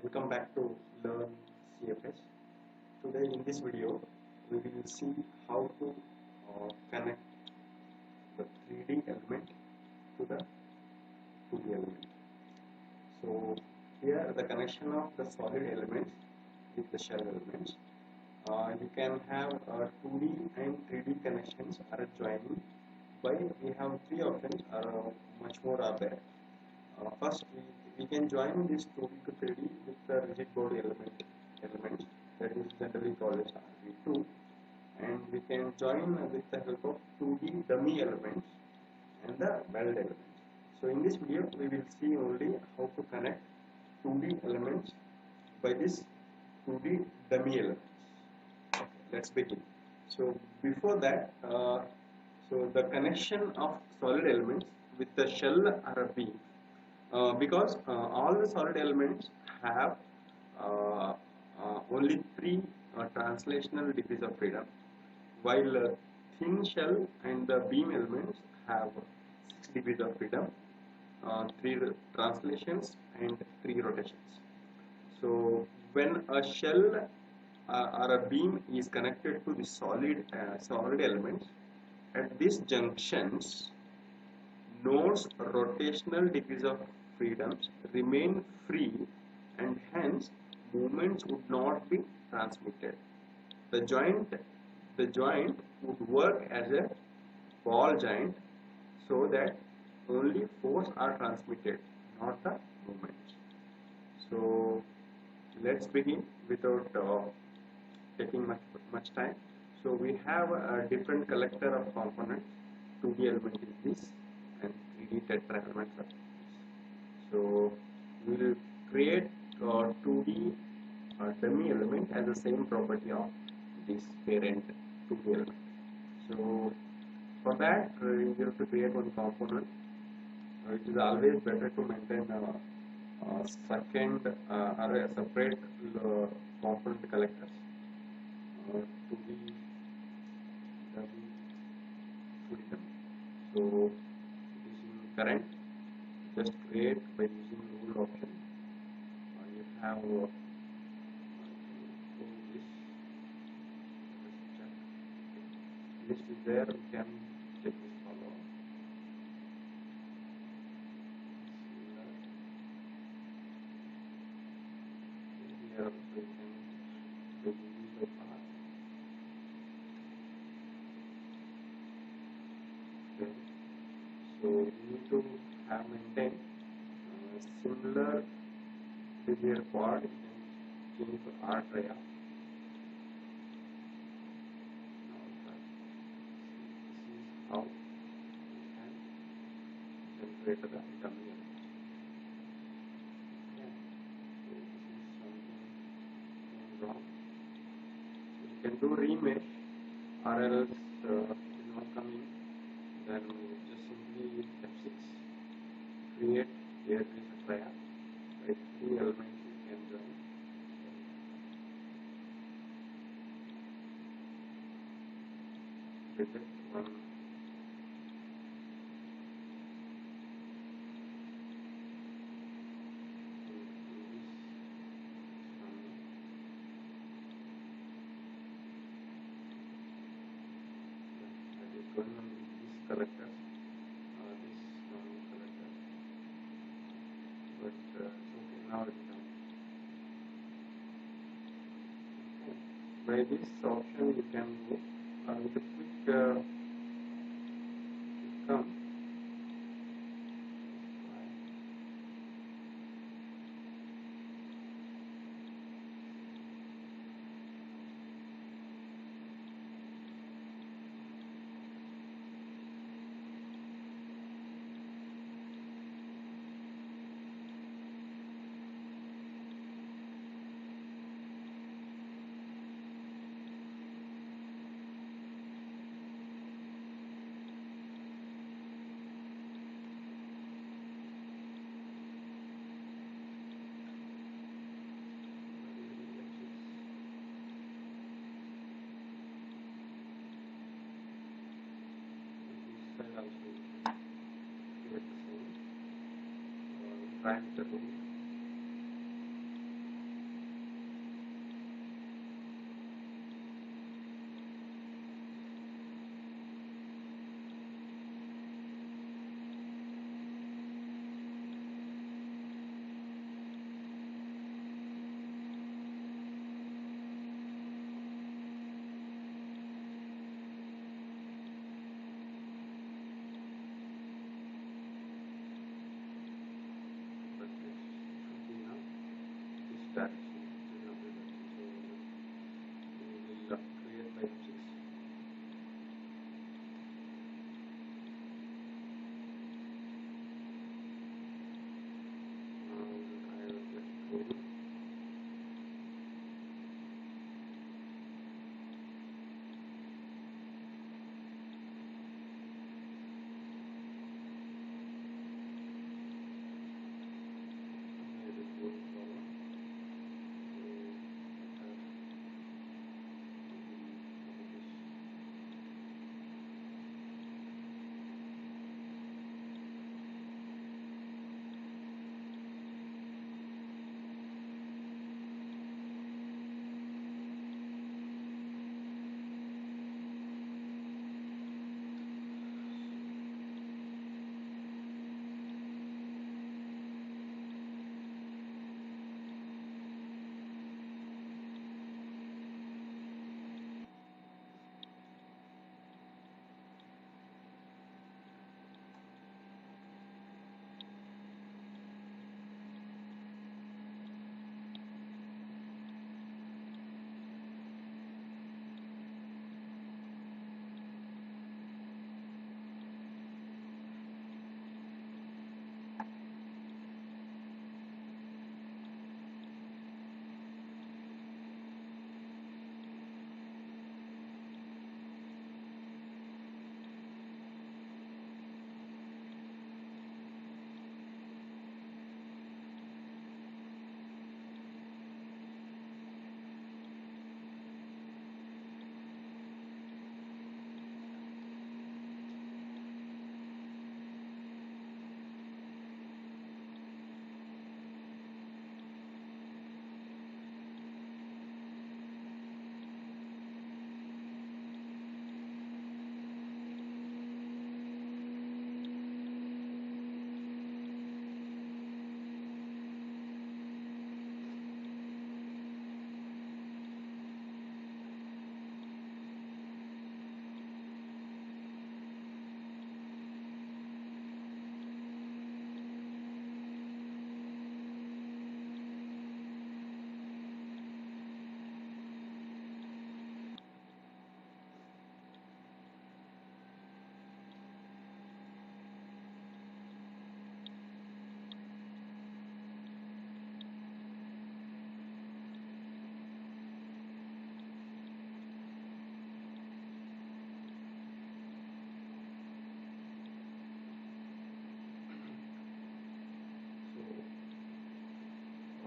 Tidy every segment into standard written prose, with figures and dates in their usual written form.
Welcome back to Learn CFS. Today in this video we will see how to connect the 3D element to the 2D element. So here the connection of the solid elements with the shell elements. You can have 2D and 3D connections are joining by we have three options or much more are there. First, we can join this 2D to 3D with the rigid body elements that is generally called as RV2, and we can join with the help of 2D dummy elements and the weld elements. So in this video, we will see only how to connect 2D elements by this 2D dummy elements. Okay, let's begin. So before that, so the connection of solid elements with the shell or a beam. Because all the solid elements have only three translational degrees of freedom, while thin shell and the beam elements have 6 degrees of freedom, 3 translations and 3 rotations. So when a shell or a beam is connected to the solid elements, at these junctions, nodes rotational degrees of freedoms remain free, and hence movements would not be transmitted. The joint would work as a ball joint, so that only force are transmitted, not the movements. So let's begin without taking much time. So we have a different collector of components. 2D element is this, and 3D tetra elements are this. So we will create 2D dummy element as the same property of this parent 2D element. So for that we have to create one component. It is always better to maintain a second or a separate component collectors to be dummy 2D dummy. So it is in current. Just create by using rule option. You have this list is there. You can check this follow. Here also you can by using the path. Okay. So you need to have maintained similar behavior quad. You can change to R tria. This is how you can generate the dummy element. Okay. So this is something wrong. So you can do remesh, or else it is not coming. Then just simply F6. Create here is a tria, right? 3 elements you can join. Reject one. That is going on this collector, this collector. But it's okay, now it's done. Okay. By this option you can go with a quick come. Also create the same. Try the rule. direction. So we will create by 6. I will just go.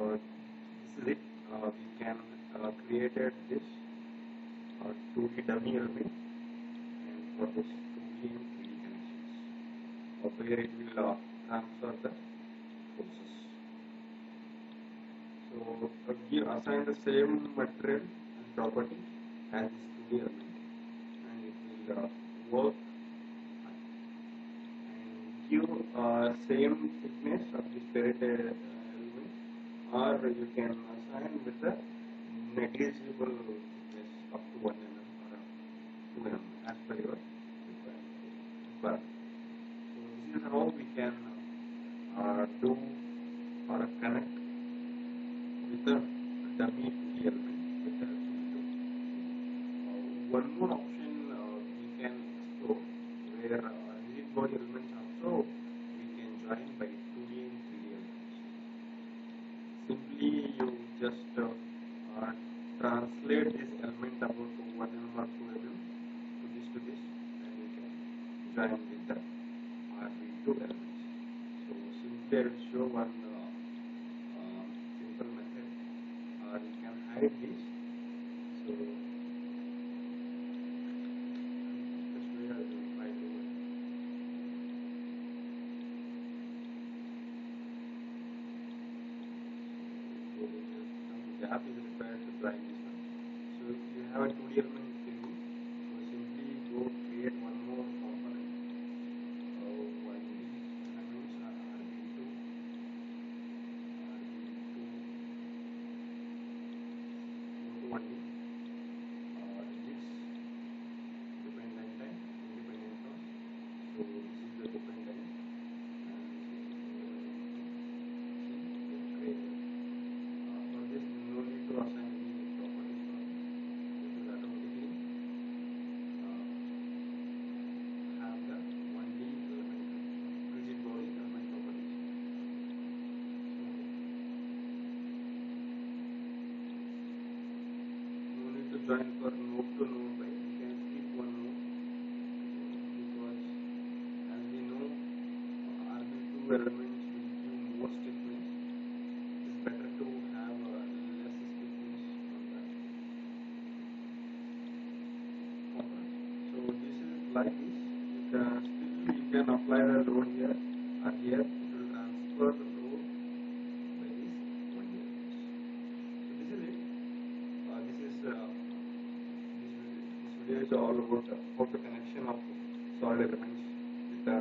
This is it. We can created this 2D dummy element, and for this 2D and 3D connections, where it will transfer the forces. So we assign the same material and property as this 2D element, and it will work and give same thickness of this parietal element, or you can assign with the negligible thickness up to 1 mm or 2 mm as per your requirement. So this is how we can do or connect with the dummy 2D element with the 2D. One more option we can explore, where rigid body elements also we can join by 2D and 3D elements. Simply you just translate this element about 1 mm or 2 mm to this, and you can join with the RB2 elements. So simply I will show one simple method, or you can hide this. So this way I will try to. Some gap is required to join this one. So if you have a 2D element with you, so simply go create one more component. One elements are RB2, go to 1D. This dependent and independent one. So this is the dependent. For this join for node to node by we can keep one node because as we know RB2 elements will give more stiffness. It's better to have less stiffness on that component. So this is like this. You can apply the load here or here. It will transfer the load by this one here. So this is it. This video is all about how the connection of solid elements with the